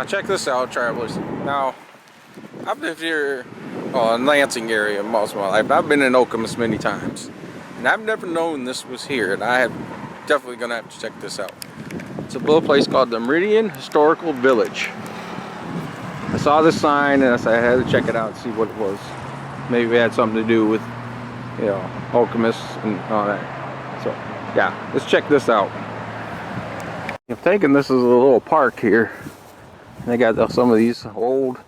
Now check this out, travelers. Now, I've lived here in Lansing area most of my life. I've been in Okemos many times. And I've never known this was here, and I have definitely gonna have to check this out. It's a little place called the Meridian Historical Village. I saw this sign and I had to check it out and see what it was. Maybe it had something to do with, you know, Okemos and all that. So, yeah, let's check this out. I'm thinking this is a little park here. They got some of these old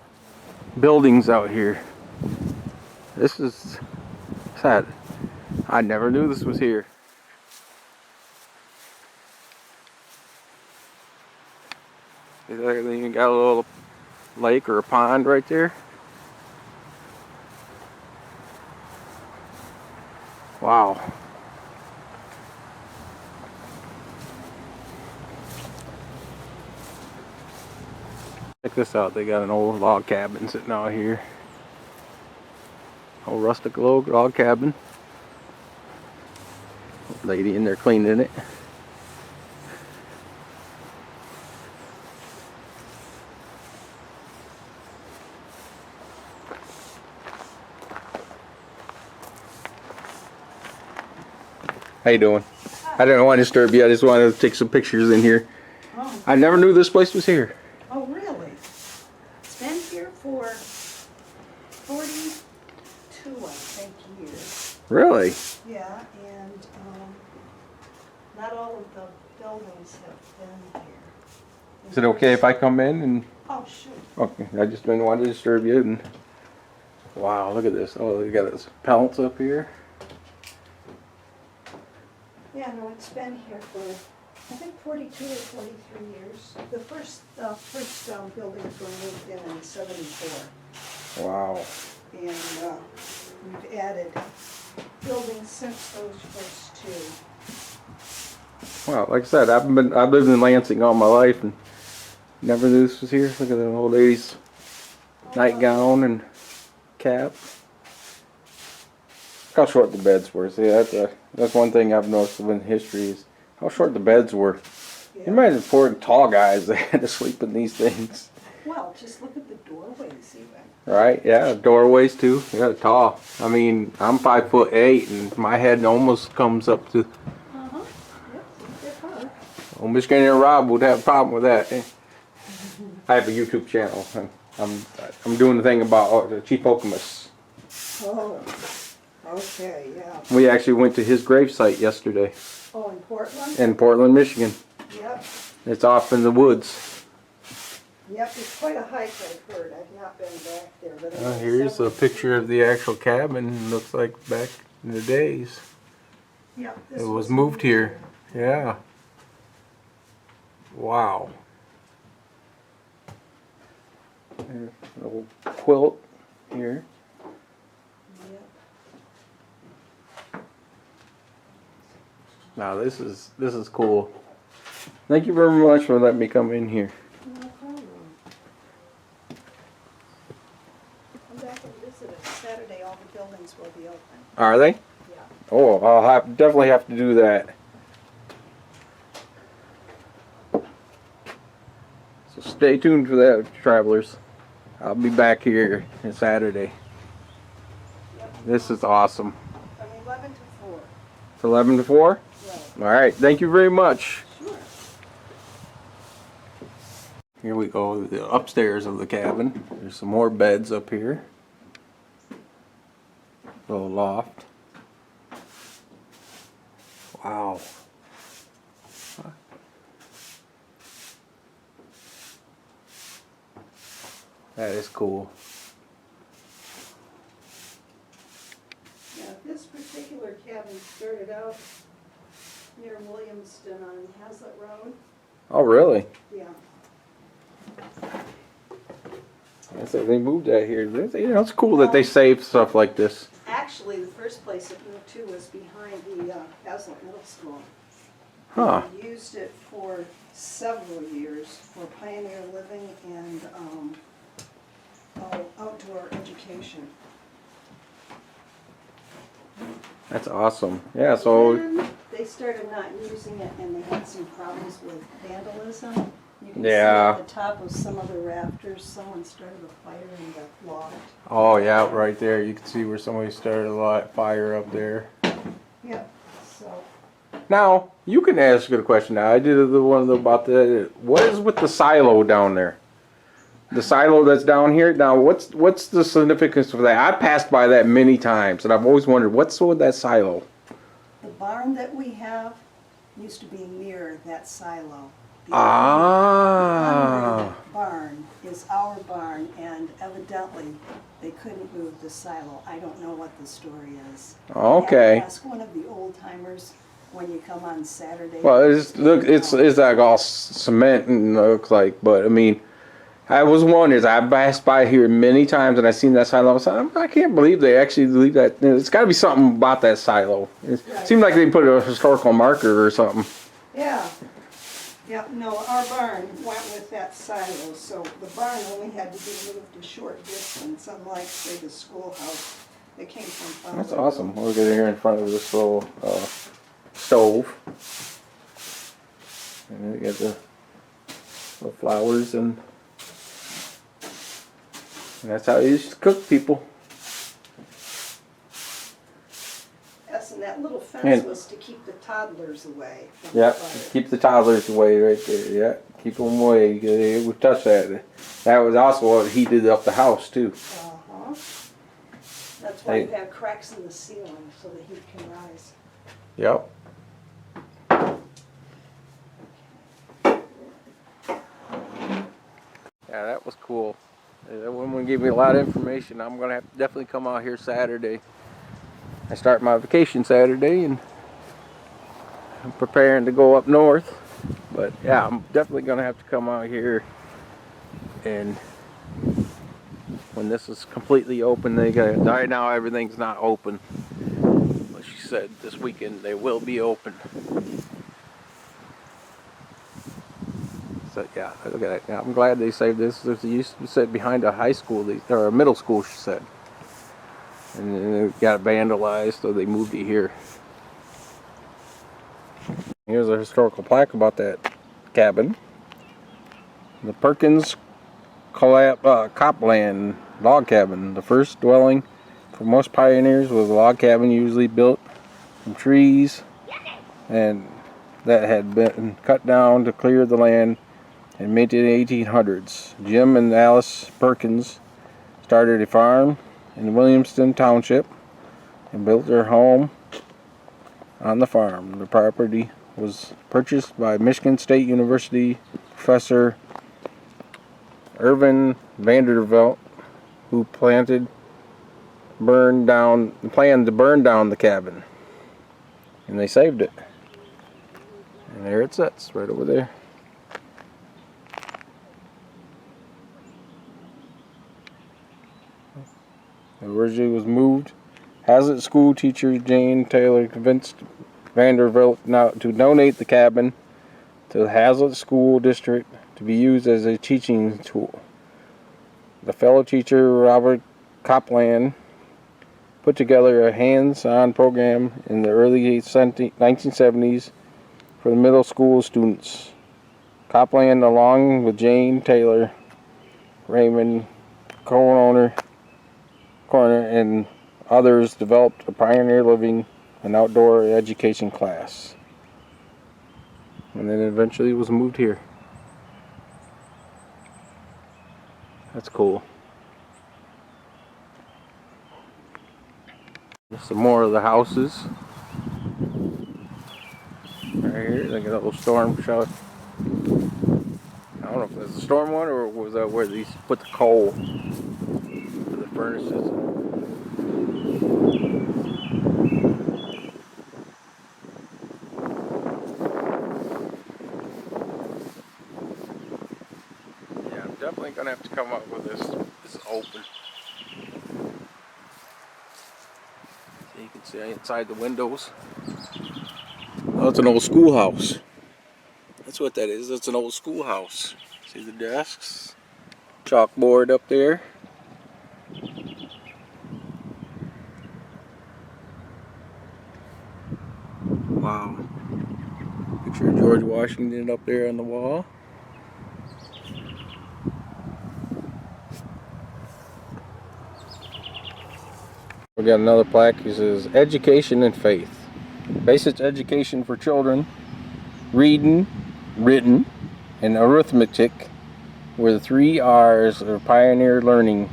buildings out here. This is sad. I never knew this was here. They even got a little lake or a pond right there. Wow. Check this out. They got an old log cabin sitting out here. Old rustic log cabin. Lady in there cleaning it. How you doing? I didn't want to disturb you. I just wanted to take some pictures in here. Oh. I never knew this place was here. Oh, really? It's been here for 42, I think, years. Really? Yeah, and not all of the buildings have been here. Is it okay if I come in and? Oh, sure. Okay, I just didn't want to disturb you. And wow, look at this. Oh, they got this pallets up here. Yeah, no, it's been here for, I think, 42 or 43 years. The first buildings were moved in 74. Wow. And we've added buildings since those first two. Wow, like I said, I've lived in Lansing all my life and never knew this was here. Look at the old lady's nightgown and cap. Look how short the beds were. See, that's one thing I've noticed in history is how short the beds were. Yeah. You imagine poor tall guys that had to sleep in these things. Well, just look at the doorways even. Right? Yeah, doorways too. Yeah, tall. I mean, I'm 5'8" and my head almost comes up to. Uh-huh. Yep, they're hard. Well, Michigan and Rob would have a problem with that. I have a YouTube channel. I'm doing the thing about Chief Okemos. Oh, okay, yeah. We actually went to his gravesite yesterday Oh, in Portland? in Portland, Michigan. Yep. It's off in the woods. Yep, it's quite a hike, I've heard. I've not been back there. But Here's a picture of the actual cabin. Looks like back in the days. Yep, It was moved here. Yeah. Wow. There's a little quilt here. Yep. Now this is cool. Thank you very much for letting me come in here. No problem. Come back and visit it. Saturday, all the buildings will be open. Are they? Yeah. Oh, I'll definitely have to do that. So stay tuned for that, travelers. I'll be back here on Saturday. Yep. This is awesome. From 11 to 4. It's 11 to 4? Right. All right. Thank you very much. Sure. Here we go, the upstairs of the cabin. There's some more beds up here. Little loft. Wow. That is cool. Yeah, this particular cabin started out near Williamston on Hazlitt Road. Oh, really? Yeah. I said they moved that here. You know, it's cool that they save stuff like this. Actually, the first place it moved to was behind the Hazlitt Middle School. Huh. We used it for several years for pioneer living and outdoor education. That's awesome. Yeah, so And they started not using it and they had some problems with vandalism. You You see Yeah. at the top of some of the rafters, someone started a fire in the loft. Oh yeah, right there. You can see where somebody started a lot fire up there. Yep, so, Now you can ask a question. Now I did the one about the what is with the silo down there. The silo that's down here. Now what's the significance of that? I passed by that many times, and I've always wondered what's with that silo. the barn that we have used to be near that silo. The Ah. unreal barn is our barn, and evidently they couldn't move the silo. I don't know what the story is. Okay. You have to ask one of the old timers when you come on Saturday. Well, it's like all cement and looks like, but I mean, I was wondering. I passed by here many times and I seen that silo. I can't believe they actually leave that. It's got to be something about that silo. It seemed like they put a historical marker or something. Yeah. Yeah, no, our barn went with that silo, so the barn only had to be moved a short distance, unlike, say, the schoolhouse that came from That's Fowler. awesome. We're getting here in front of this little stove, and we got the flowers, and that's how you used to cook, people. Yes, and that little fence And- was to keep the toddlers away from Yeah, the fire. keep the toddlers away right there. Yeah, keep them away. They would touch that. That was also what heated up the house too. Uh-huh. That's why Hey. you have cracks in the ceiling, so the heat can rise. Yep. Yeah, that was cool. That woman gave me a lot of information. I'm gonna have to definitely come out here Saturday. I start my vacation Saturday, and I'm preparing to go up north. But yeah, I'm definitely gonna have to come out here, and when this is completely open, they got right now everything's not open. But she said this weekend they will be open. So yeah, look at that. Yeah, I'm glad they saved this. There's used to sit behind a high school, or a middle school, she said, and then it got vandalized, so they moved it here. Here's a historical plaque about that cabin. The Perkins Copland log cabin, the first dwelling for most pioneers, was a log cabin usually built from trees and that had been cut down to clear the land in mid 1800s. Jim and Alice Perkins started a farm in Williamston Township and built their home on the farm. The property was purchased by Michigan State University professor Irvin Vanderbilt, who planned to burn down the cabin, and they saved it. And there it sits, right over there. It originally was moved. Hazlitt school teacher Jane Taylor convinced Vanderbilt now to donate the cabin to the Hazlitt School District to be used as a teaching tool. The fellow teacher Robert Copland put together a hands-on program in the early 1970s for the middle school students. Copland, along with Jane Taylor, Raymond Corner, and others, developed a pioneer living and outdoor education class. And then eventually was moved here. That's cool. Some more of the houses. Right here, they got a little storm shelter. I don't know if that's a storm one or was that where they put the coal for the furnaces. Yeah, I'm definitely gonna have to come up with this. This is open. So you can see inside the windows. Oh, it's an old schoolhouse. That's what that is. It's an old schoolhouse. See the desks? Chalkboard up there. Wow. Picture of George Washington up there on the wall. We got another plaque. It says education and faith. Basic education for children. Reading, written, and arithmetic were the 3 R's of pioneer learning.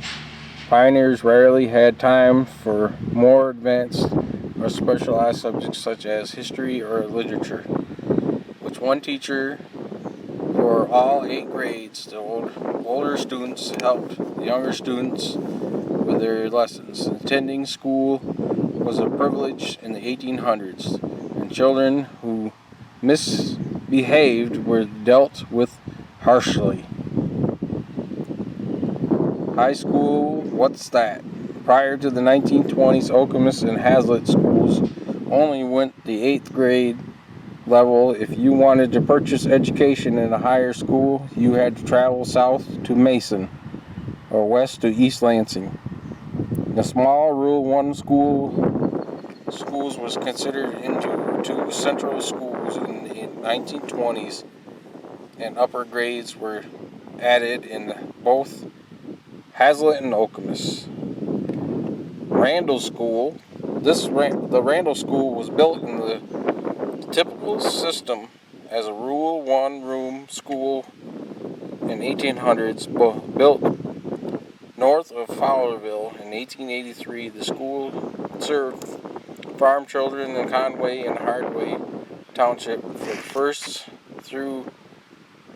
Pioneers rarely had time for more advanced or specialized subjects such as history or literature, which one teacher for all 8 grades. The older students helped the younger students with their lessons. Attending school was a privilege in the 1800s, and children who misbehaved were dealt with harshly. High school, what's that? Prior to the 1920s, Okemos and Hazlitt schools only went the 8th grade level. If you wanted to purchase education in a higher school, you had to travel south to Mason or west to East Lansing. The small Rural 1 schools was considered into 2 central schools in the 1920s, and upper grades were added in both Hazlitt and Okemos. Randall School. The Randall School was built in the typical system as a Rural 1 room school in 1800s, built north of Fowlerville in 1883. The school served farm children in Conway and Hardway Township for the 1st through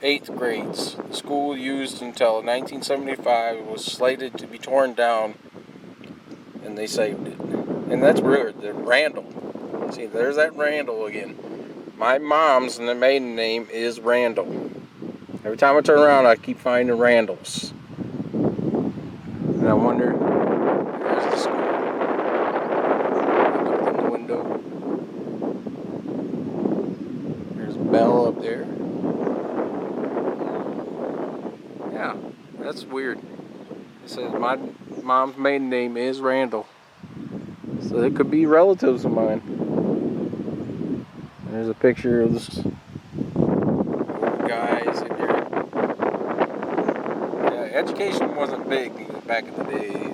8th grades. The school, used until 1975, was slated to be torn down, and they saved it. And that's weird. The Randall. See, there's that Randall again. My mom's maiden name is Randall. Every time I turn around, I keep finding Randalls. And I wonder, there's the school. Look in the window. There's Bell up there. Yeah, that's weird. It says my mom's maiden name is Randall. So they could be relatives of mine. There's a picture of this guys in here. Yeah, education wasn't big back in the day.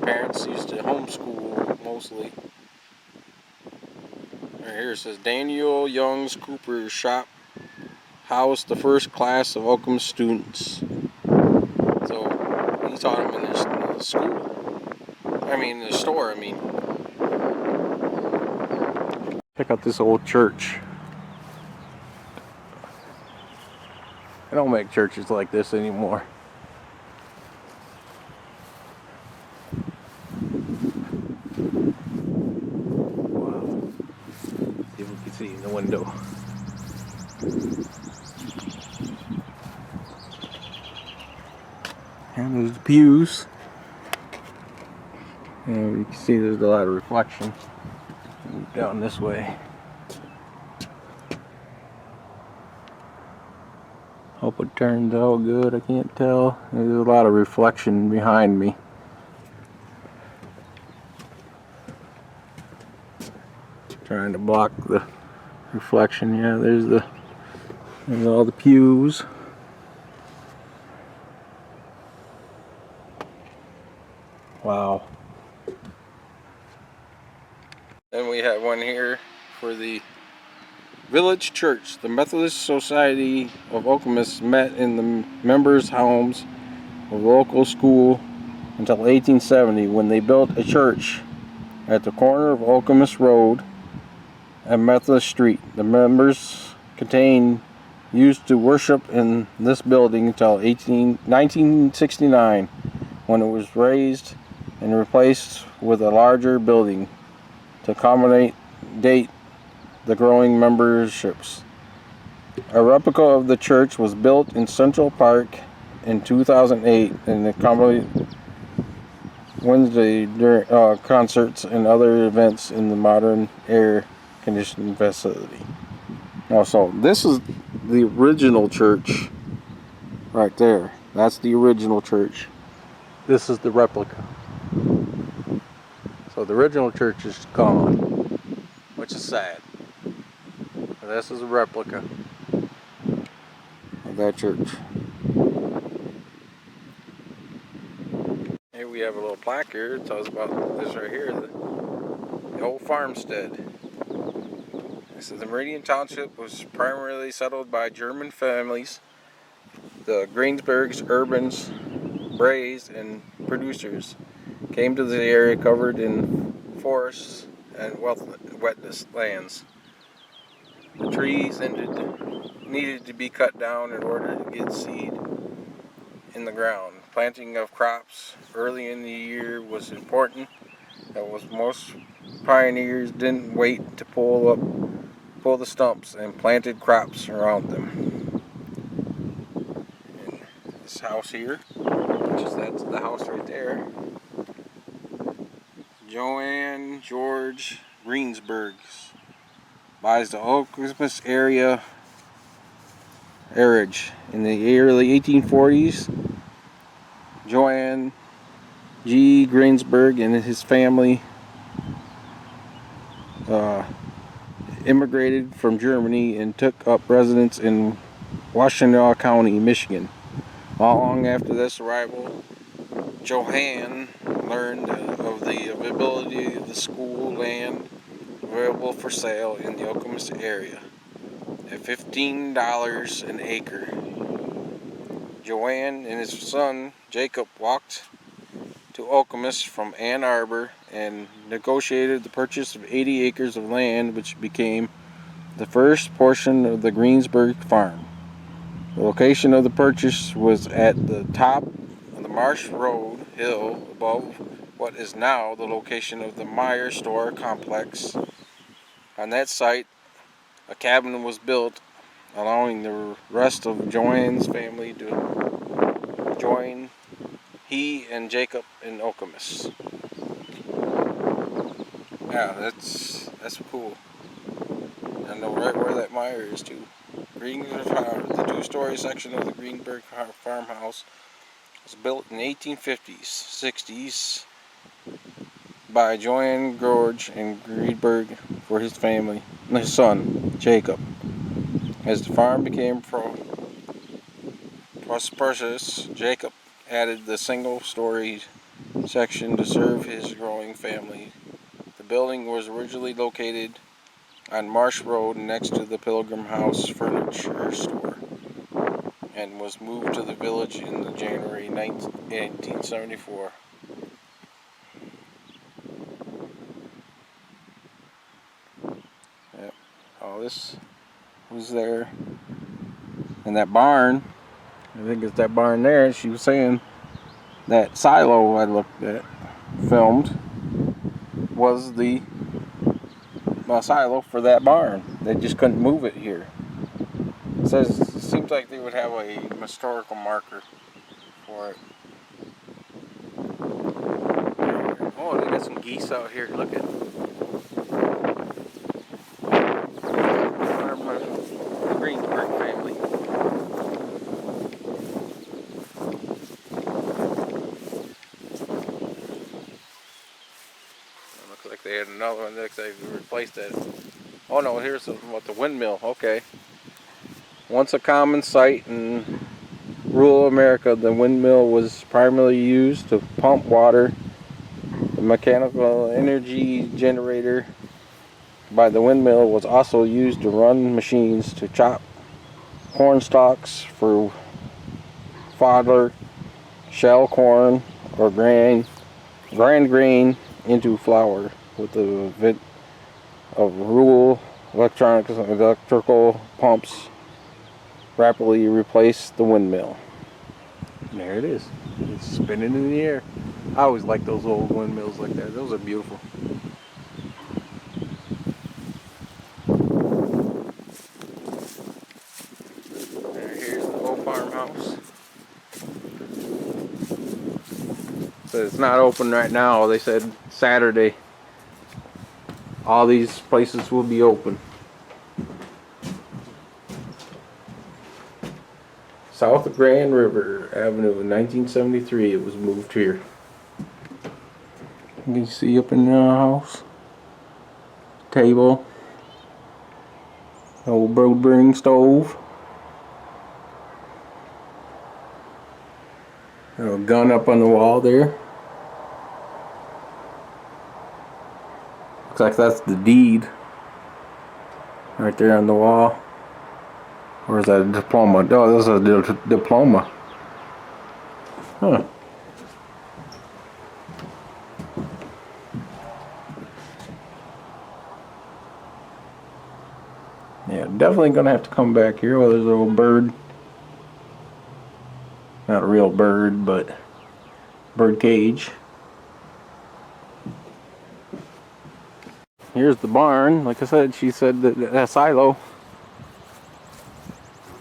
Parents used to homeschool mostly. Right here it says Daniel Young's Cooper Shop housed the first class of Okemos students. So he taught them in the school. The store. Check out this old church. They don't make churches like this anymore. Wow. See if we can see in the window. And there's the pews. And you can see there's a lot of reflection down this way. Hope it turns out good. I can't tell. There's a lot of reflection behind me. Trying to block the reflection. Yeah, there's all the pews. Wow. Then we have one here for the village church. The Methodist Society of Okemos met in the members' homes of the local school until 1870, when they built a church at the corner of Okemos Road and Methodist Street. The members used to worship in this building until 1969, when it was raised and replaced with a larger building to accommodate the growing memberships. A replica of the church was built in Central Park in 2008 and accommodated Wednesday concerts and other events in the modern air conditioning facility. So this is the original church right there. That's the original church. This is the replica. So the original church is gone, which is sad. But this is a replica of that church. Here we have a little plaque here. It tells about this right here, the old farmstead. It says the Meridian Township was primarily settled by German families, the Greensburgs, Urbans, Brays, and producers came to the area covered in forests and wetness lands. The trees needed to be cut down in order to get seed in the ground. Planting of crops early in the year was important. That was most pioneers didn't wait to pull the stumps and planted crops around them. And this house here, that's the house right there. Joanne George Greensburgs buys the Okemos area in the early 1840s. Joanne G. Greensburg and his family immigrated from Germany and took up residence in Washtenaw County, Michigan. Not long after this arrival, Johann learned of the availability of the school land available for sale in the Okemos area at $15 an acre. Joann and his son Jacob walked to Okemos from Ann Arbor and negotiated the purchase of 80 acres of land, which became the first portion of the Greensburg farm. The location of the purchase was at the top of the Marsh Road hill above what is now the location of the Meyer Store complex. On that site, a cabin was built, allowing the rest of Joann's family to join he and Jacob in Okemos. Yeah, that's cool. I know right where that Meyer is too. The two-story section of the Greenberg farmhouse was built in the 1850s, 60s by Joann George and Greenberg for his family and his son Jacob. As the farm became prosperous, Jacob added the single-story section to serve his growing family. The building was originally located on Marsh Road next to the Pilgrim House furniture store and was moved to the village in January 1874. Yep. All this was there. And that barn, I think it's that barn there, she was saying that silo I looked at, filmed, was the silo for that barn. They just couldn't move it here. It seems like they would have a historical marker for it. Oh, they got some geese out here. Look at the Greensburg family. Looks like they had another one. Looks like they replaced that. Oh no, here's the windmill. Okay. Once a common sight in rural America, the windmill was primarily used to pump water. The mechanical energy generator by the windmill was also used to run machines to chop corn stalks for fodder, shell corn, or grind grain into flour. With the advent of rural electrical pumps rapidly replaced the windmill. And there it is. It's spinning in the air. I always like those old windmills like that. Those are beautiful. Here's the old farmhouse. So it's not open right now. They said Saturday all these places will be open. South of Grand River Avenue in 1973 it was moved here. You can see up in the house. Table. Old broad burning stove. A gun up on the wall there. Looks like that's the deed right there on the wall. Or is that a diploma? Oh, this is a diploma. Huh. Yeah, definitely gonna have to come back here. Oh, there's a little bird. Not a real bird, but bird cage. Here's the barn. Like I said, she said that silo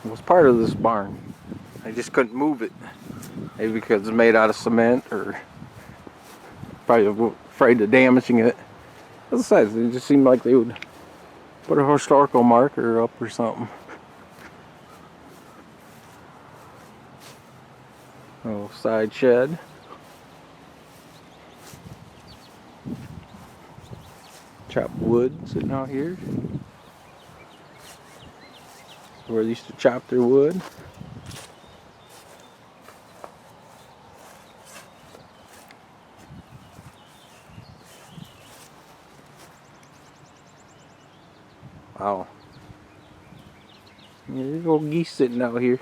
was part of this barn. I just couldn't move it. Maybe because it's made out of cement, or probably afraid of damaging it. As I said, it just seemed like they would put a historical marker up or something. Oh, side shed. Chopped wood sitting out here. Where they used to chop their wood. Wow. Yeah, there's little geese sitting out here.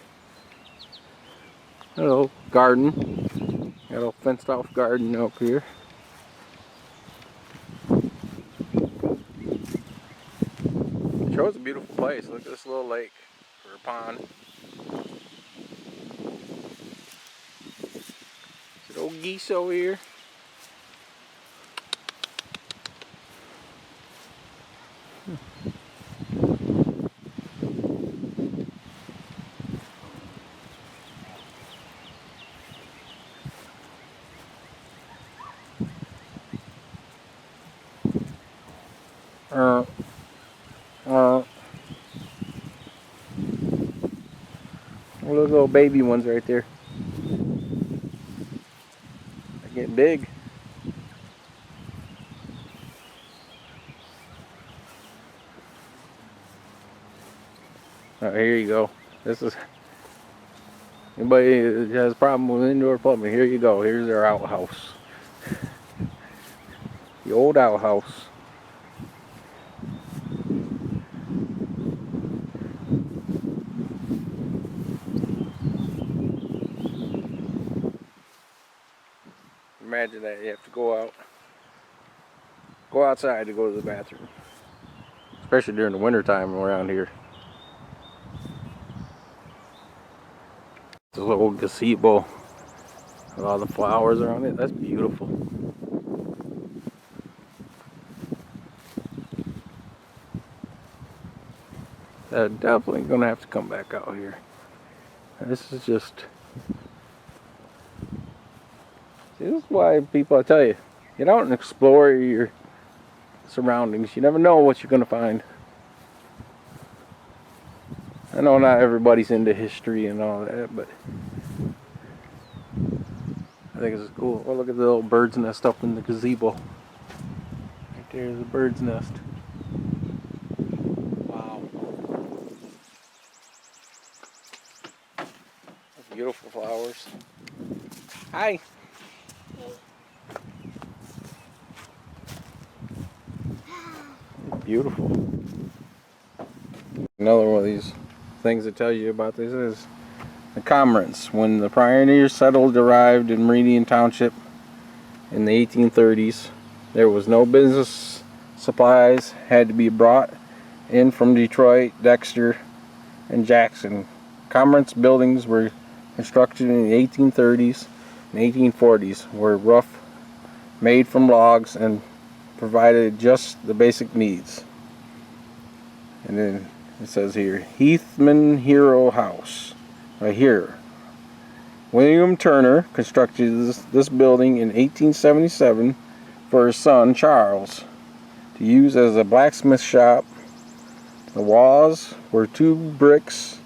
Hello, garden. Got a fenced off garden up here. Sure, it's a beautiful place. Look at this little lake or pond. There's old geese over here. Uh, those little baby ones right there. They're getting big. Oh, here you go. This is anybody that has a problem with indoor plumbing. Here you go. Here's their outhouse. The old outhouse. Imagine that you have to go outside to go to the bathroom, especially during the winter time around here. This little gazebo with all the flowers around it. That's beautiful. Definitely gonna have to come back out here. This is just. See, this is why people, I tell you, get out and explore your surroundings. You never know what you're gonna find. I know not everybody's into history and all that, but I think it's cool. Oh, look at the little bird's nest up in the gazebo. Right there's a bird's nest. Wow. Beautiful flowers. Hi. Beautiful. Another one of these things that tell you about this is the Commerce. When the pioneers arrived in Meridian Township in the 1830s, there was no business supplies had to be brought in from Detroit, Dexter, and Jackson. Commerce buildings were constructed in the 1830s and 1840s, were rough, made from logs, and provided just the basic needs. And then it says here, Heathman Hero House, right here. William Turner constructed this building in 1877 for his son Charles to use as a blacksmith shop. The walls were 2 bricks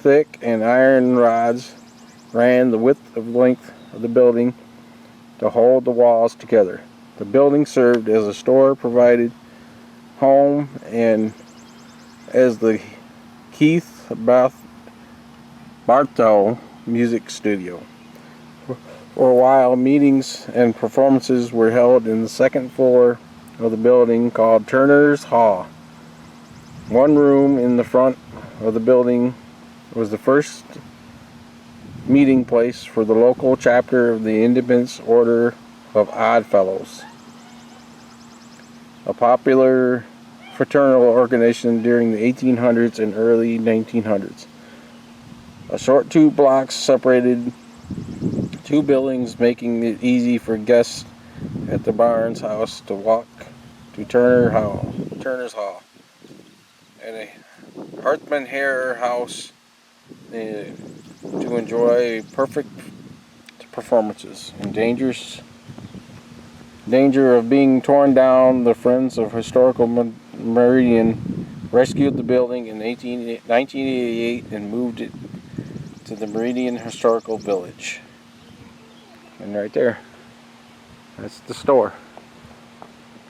thick and iron rods ran the width of length of the building to hold the walls together. The building served as a store, provided home, and as the Keith Bartow music studio. For a while, meetings and performances were held in the second floor of the building called Turner's Hall. One room in the front of the building was the first meeting place for the local chapter of the Independence Order of Odd Fellows, a popular fraternal organization during the 1800s and early 1900s. A short 2 blocks separated 2 buildings, making it easy for guests at the Barnes house to walk to Turner's Hall, and a Hartman Hare house to enjoy perfect performances. In danger of being torn down, the Friends of Historical Meridian rescued the building in 1988 and moved it to the Meridian Historical Village. And right there, that's the store.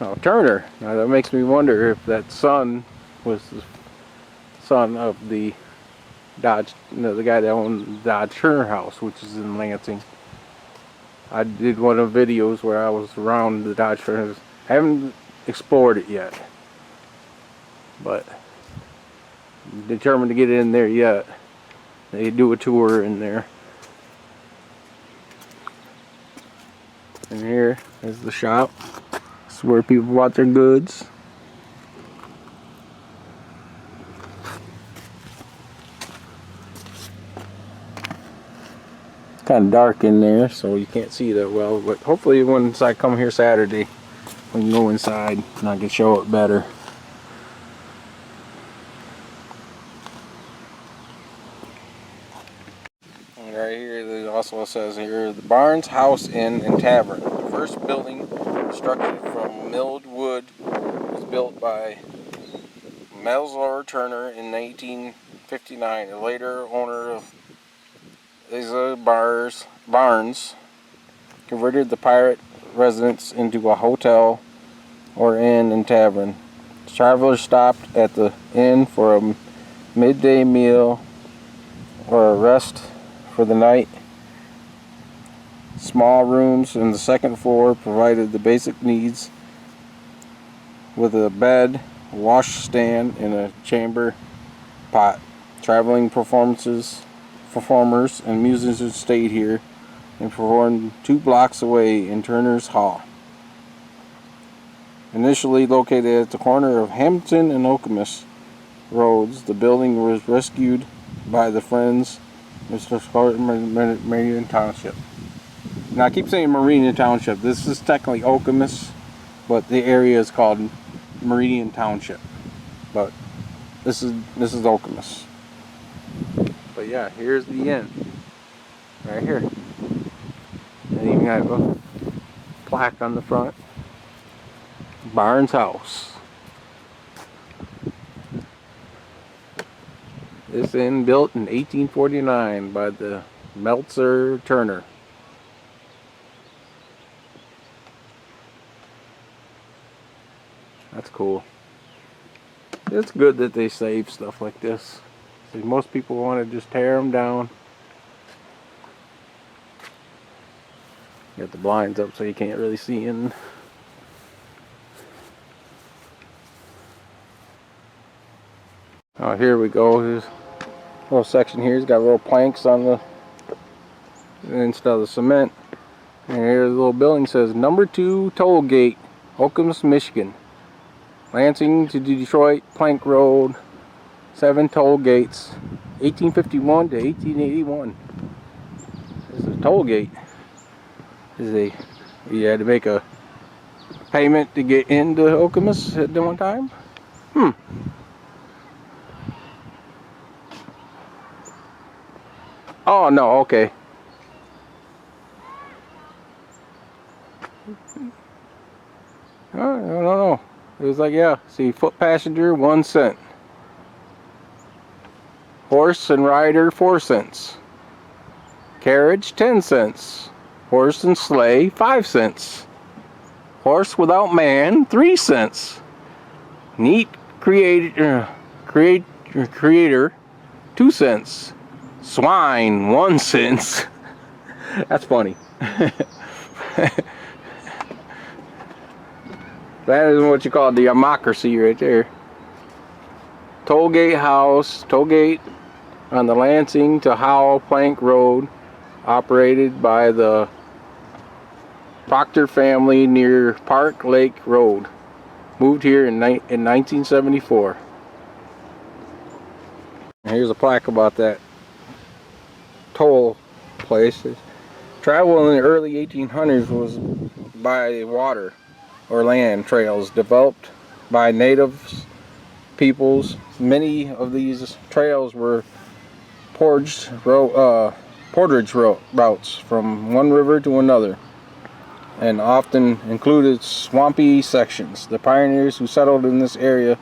Now Turner, now that makes me wonder if that son was the son of the Dodge, the guy that owned Dodge Turner House, which is in Lansing. I did one of the videos where I was around the Dodge Turner. I haven't explored it yet, but I'm determined to get in there yet. They do a tour in there. And here is the shop. This is where people bought their goods. It's kind of dark in there, so you can't see that well, but hopefully once I come here Saturday, we can go inside and I can show it better. And right here, it also says here, the Barnes House Inn and Tavern. The first building constructed from milled wood was built by Melzor Turner in 1859. The later owner of Isa Barnes converted the pirate residence into a hotel or inn and tavern. Travelers stopped at the inn for a midday meal or a rest for the night. Small rooms on the second floor provided the basic needs with a bed, a washstand, and a chamber pot. Traveling performers and musicians stayed here and performed 2 blocks away in Turner's Hall. Initially located at the corner of Hampton and Okemos roads, the building was rescued by the Friends of Meridian Township. Now I keep saying Meridian Township. This is technically Okemos, but the area is called Meridian Township. But this is Okemos. But yeah, here's the inn. Right here. And even got a plaque on the front. Barnes House. This inn built in 1849 by the Meltzer Turner. That's cool. It's good that they save stuff like this. See, most people want to just tear them down. Got the blinds up so you can't really see in. Oh, here we go. There's a little section here. It's got little planks on the instead of the cement. And here's the little building says number 2 toll gate, Okemos, Michigan. Lansing to Detroit, Plank Road, 7 toll gates, 1851 to 1881. This is a toll gate. You had to make a payment to get into Okemos at one time? Oh no, okay. I don't know. It was like, yeah, see, foot passenger 1 cent. Horse and rider 4 cents. Carriage 10 cents. Horse and sleigh 5 cents. Horse without man 3 cents. Neat creator 2 cents. Swine 1 cent. That's funny. That is what you call democracy right there. Tollgate House, Tollgate on the Lansing to Howell Plank Road, operated by the Proctor family near Park Lake Road. Moved here in 1974. And here's a plaque about that toll place. Travel in the early 1800s was by water or land trails developed by natives peoples. Many of these trails were portage routes from one river to another, and often included swampy sections. The pioneers who settled in this area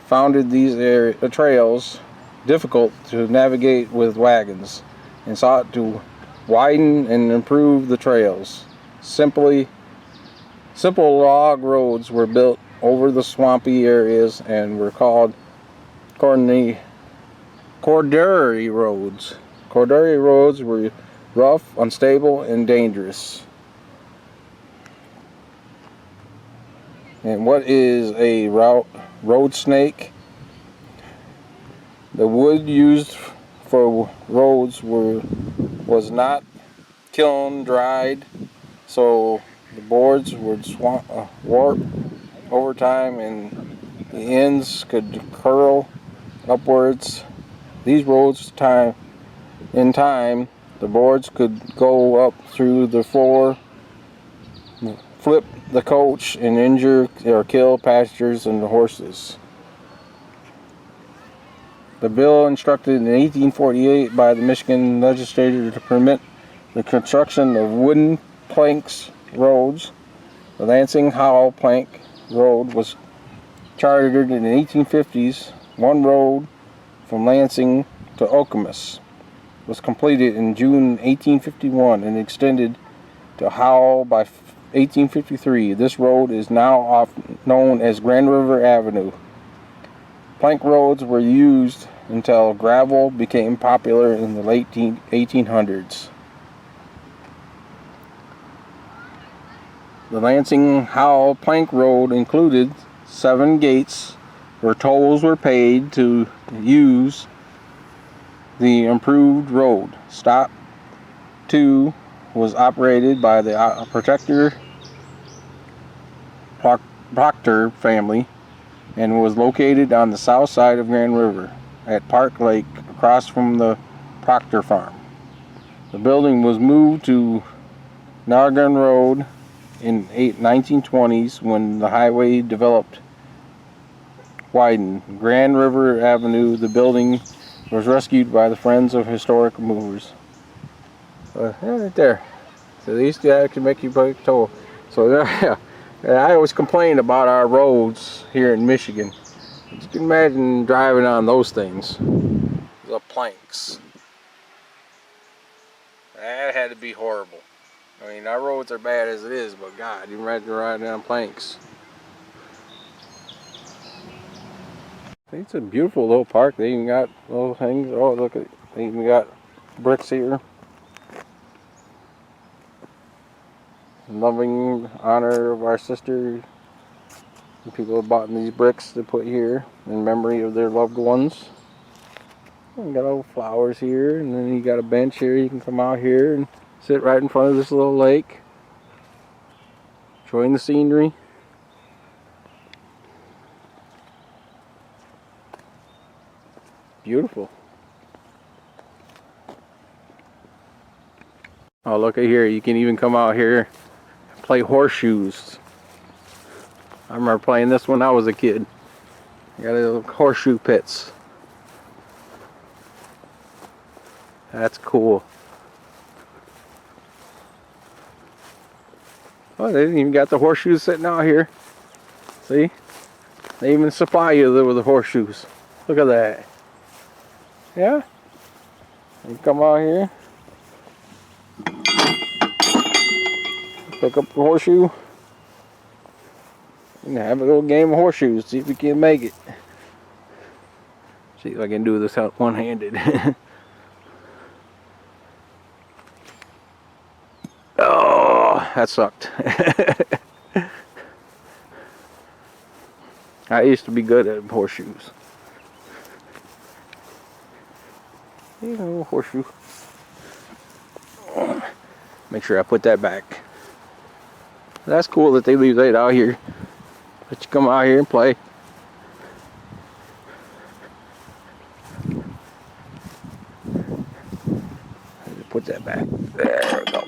founded these trails difficult to navigate with wagons and sought to widen and improve the trails. Simple log roads were built over the swampy areas and were called corduroy roads. Corduroy roads were rough, unstable, and dangerous. And what is a road snake? The wood used for roads was not kiln dried, so the boards would warp over time and the ends could curl upwards. These roads, in time, the boards could go up through the floor, flip the coach, and injure or kill passengers and the horses. The bill instructed in 1848 by the Michigan legislature to permit the construction of wooden planks roads. The Lansing Howell Plank Road was chartered in the 1850s. One road from Lansing to Okemos was completed in June 1851 and extended to Howell by 1853. This road is now known as Grand River Avenue. Plank roads were used until gravel became popular in the late 1800s. The Lansing Howell Plank Road included 7 gates where tolls were paid to use the improved road. Stop 2 was operated by the Proctor family and was located on the south side of Grand River at Park Lake across from the Proctor farm. The building was moved to Nargan Road in 1920s when the highway widened. Grand River Avenue, the building was rescued by the Friends of Historic Movers. Yeah, right there. So these guys can make you pay a toll. So yeah, I always complain about our roads here in Michigan. You can imagine driving on those things, the planks. That had to be horrible. I mean, our roads are bad as it is, but God, you imagine riding on planks. It's a beautiful little park. They even got little things. Oh, look at, they even got bricks here. In loving honor of our sister. People have bought these bricks to put here in memory of their loved ones. And got little flowers here, and then you got a bench here. You can come out here and sit right in front of this little lake, enjoying the scenery. Beautiful. Oh, look at here. You can even come out here and play horseshoes. I remember playing this when I was a kid. You got little horseshoe pits. That's cool. Oh, they even got the horseshoes sitting out here. See? They even supply you with the horseshoes. Look at that. Yeah? You come out here. Pick up the horseshoe. And have a little game of horseshoes. See if you can make it. See if I can do this out one-handed. Oh, that sucked. I used to be good at horseshoes. You know, horseshoe. Make sure I put that back. That's cool that they leave that out here. Let you come out here and play. Put that back. There we go.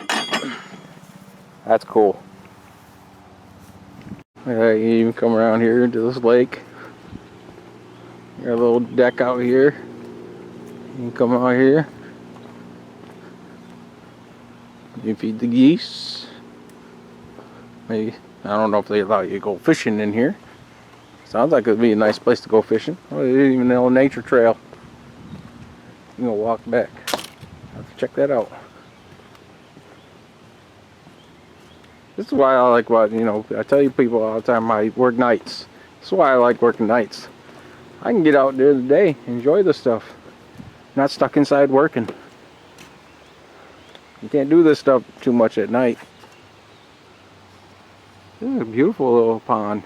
That's cool. You even come around here into this lake. Got a little deck out here. You can come out here. You feed the geese. Maybe, I don't know if they allow you to go fishing in here. Sounds like it'd be a nice place to go fishing. Oh, there's even a little nature trail. You can walk back. Have to check that out. This is why I like what, you know, I tell you people all the time I work nights. This is why I like working nights. I can get out there the day, enjoy the stuff. Not stuck inside working. You can't do this stuff too much at night. This is a beautiful little pond.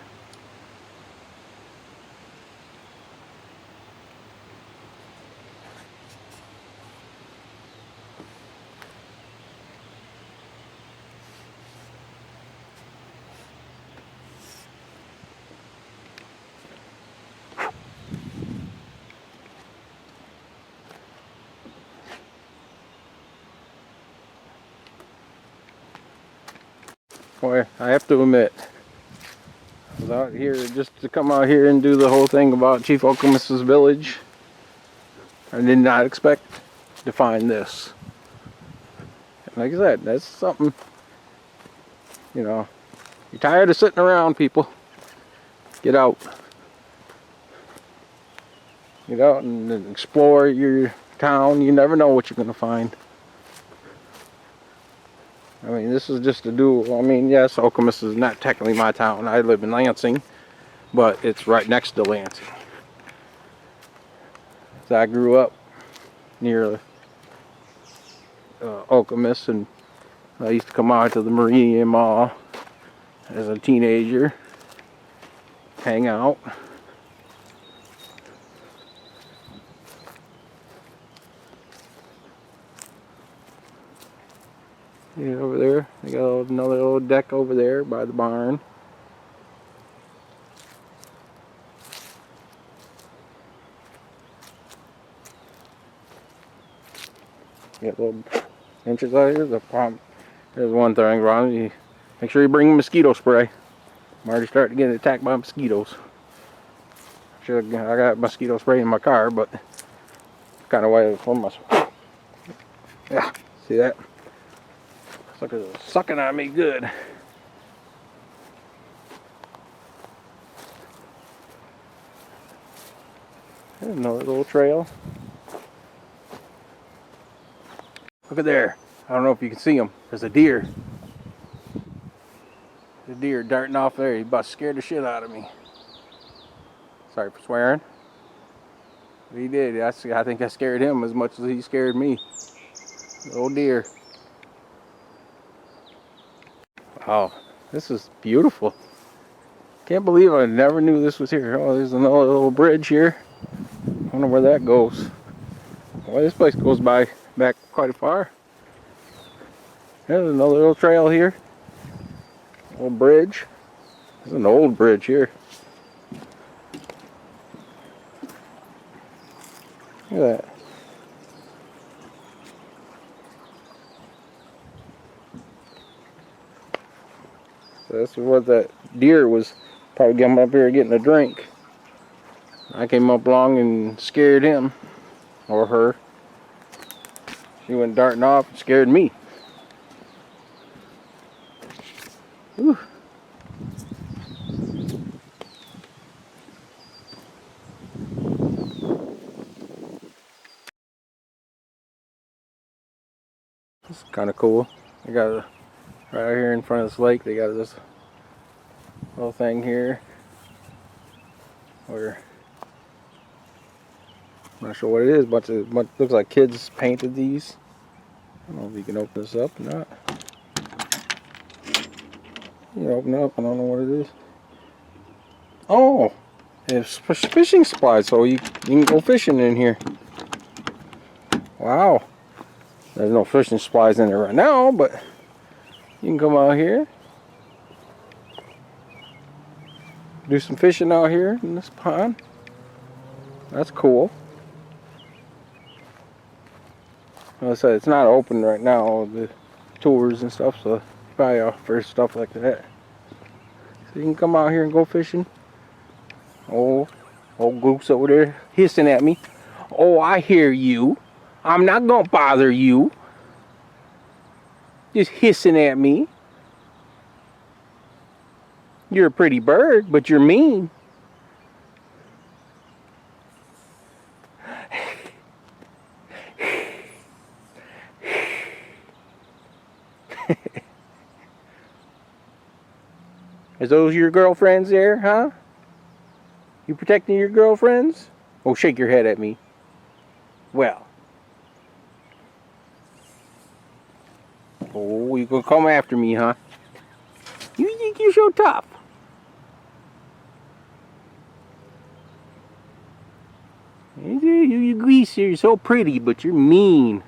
Boy, I have to admit, I was out here just to come out here and do the whole thing about Chief Okemos' village. I did not expect to find this. Like I said, that's something, you know, you're tired of sitting around, people. Get out. Get out and explore your town. You never know what you're going to find. I mean, this is just a dual. I mean, yes, Okemos is not technically my town. I live in Lansing, but it's right next to Lansing. So I grew up near Okemos, and I used to come out to the Meridian Mall as a teenager, hang out. Yeah, over there, they got another little deck over there by the barn. Got little inches out here. There's one thing wrong. You make sure you bring mosquito spray. I'm already starting to get attacked by mosquitoes. I got mosquito spray in my car, but kind of way for myself. Yeah, see that? Suckers are sucking on me good. There's another little trail. Look at there. I don't know if you can see him. There's a deer. The deer darting off there. He about scared the shit out of me. Sorry for swearing. But he did. I think I scared him as much as he scared me. Little deer. Wow, this is beautiful. Can't believe I never knew this was here. Oh, there's another little bridge here. I wonder where that goes. Well, this place goes back quite far. There's another little trail here. Little bridge. There's an old bridge here. Look at that. So that's what that deer was probably coming up here getting a drink. I came up along and scared him, or her. She went darting off and scared me. Whew. This is kind of cool. They got a, right here in front of this lake, they got this little thing here where I'm not sure what it is, but it looks like kids painted these. I don't know if you can open this up or not. You can open it up, I don't know what it is. Oh, They have fishing supplies, so you can go fishing in here. Wow. There's no fishing supplies in there right now, but you can come out here. Do some fishing out here in this pond. That's cool. Like I said, it's not open right now, the tours and stuff, so probably offer stuff like that. So you can come out here and go fishing. Oh, old goose over there hissing at me. Oh, I hear you. I'm not gonna bother you. Just hissing at me. You're a pretty bird, but you're mean. Is those your girlfriends there, huh? You protecting your girlfriends? Oh, shake your head at me. Well. Oh, you gonna come after me, huh? You think you're so tough? You geese, you're so pretty, but you're mean.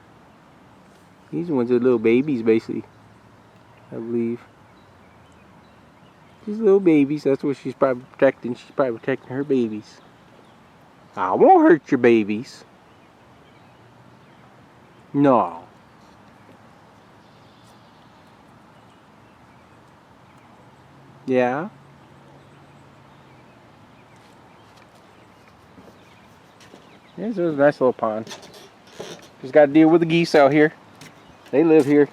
These ones are little babies, basically. I believe. These little babies, that's what she's probably protecting. She's probably protecting her babies. I won't hurt your babies. No. Yeah? There's a nice little pond. Just got to deal with the geese out here. They live here.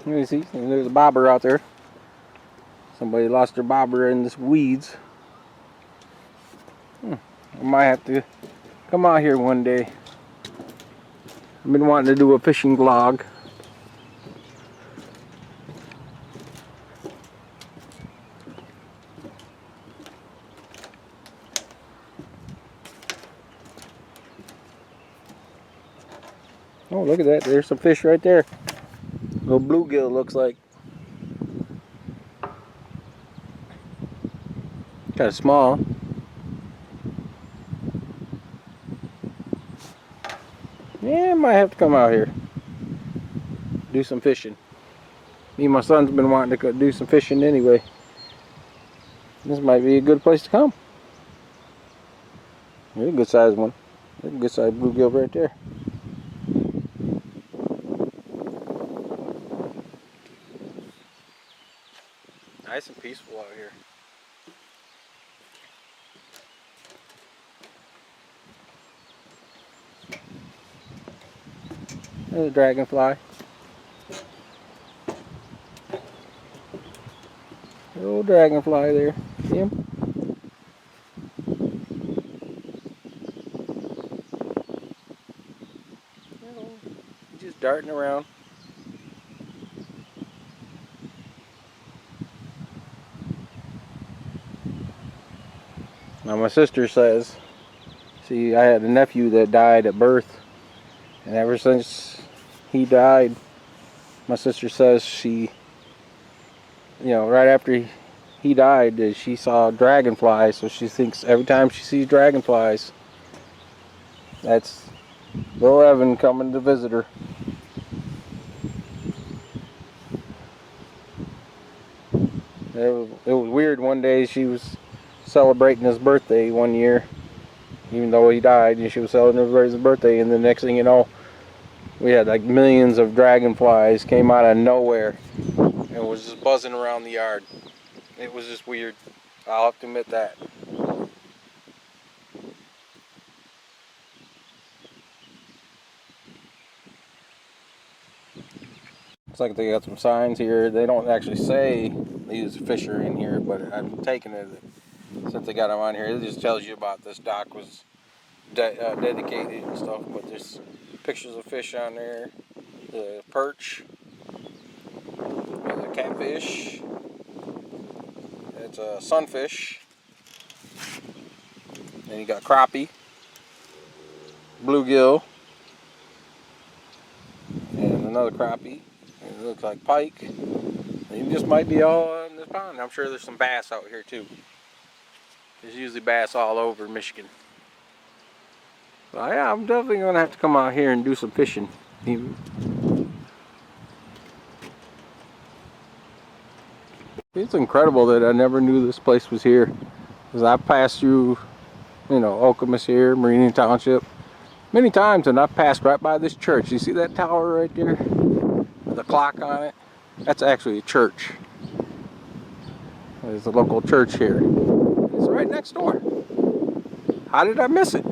Let me see. There's a bobber out there. Somebody lost their bobber in this weeds. I might have to come out here one day. I've been wanting to do a fishing vlog. Oh, look at that. There's some fish right there. Little bluegill looks like. Kind of small. Yeah, I might have to come out here. Do some fishing. Me and my son's been wanting to do some fishing anyway. This might be a good place to come. There's a good sized one. There's a good sized bluegill right there. Nice and peaceful out here. There's a dragonfly. Little dragonfly there. See him? Just darting around. Now my sister says, see, I had a nephew that died at birth, and ever since he died, my sister says she, right after he died, that she saw dragonflies, so she thinks every time she sees dragonflies, that's little Evan coming to visit her. It was weird. One day she was celebrating his birthday one year, even though he died, and she was celebrating his birthday, and the next thing you know, we had like millions of dragonflies came out of nowhere and was just buzzing around the yard. It was just weird. I'll have to admit that. Looks like they got some signs here. They don't actually say these fish are in here, but I'm taking it since they got them on here. It just tells you about this dock was dedicated and stuff. But there's pictures of fish on there. The perch, the catfish. It's a sunfish. Then you got crappie, bluegill, and another crappie. It looks like pike. And it just might be all in this pond. I'm sure there's some bass out here too. There's usually bass all over Michigan. So yeah, I'm definitely gonna have to come out here and do some fishing. It's incredible that I never knew this place was here. Because I passed through, you know, Okemos here, Marine Township, many times, and I've passed right by this church. You see that tower right there? With the clock on it? That's actually a church. There's a local church here. It's right next door. How did I miss it?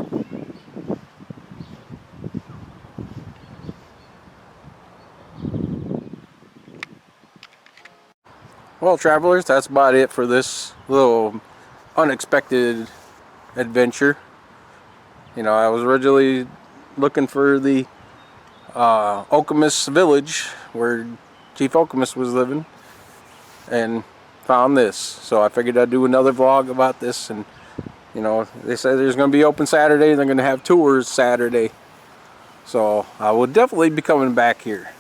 Well, travelers, that's about it for this little unexpected adventure. You know, I was originally looking for the Okemos village where Chief Okemos was living and found this. So I figured I'd do another vlog about this. And you know, they said there's going to be open Saturday. They're going to have tours Saturday. So I will definitely be coming back here.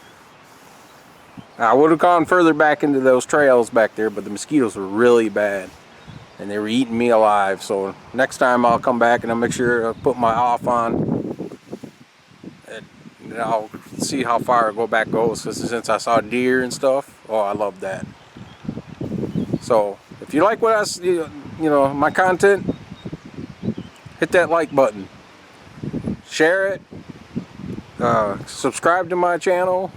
I would have gone further back into those trails back there, but the mosquitoes were really bad and they were eating me alive. So next time I'll come back and I'll make sure I put my off on and I'll see how far I go back goes, because since I saw deer and stuff, oh, I love that. So if you like what you know, my content, hit that like button, share it, subscribe to my channel,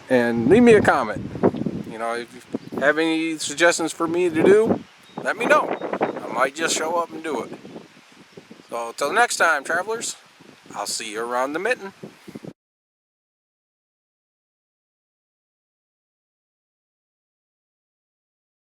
and leave me a comment. You know, if you have any suggestions for me to do, let me know. I might just show up and do it. So till next time, travelers, I'll see you around the mitten.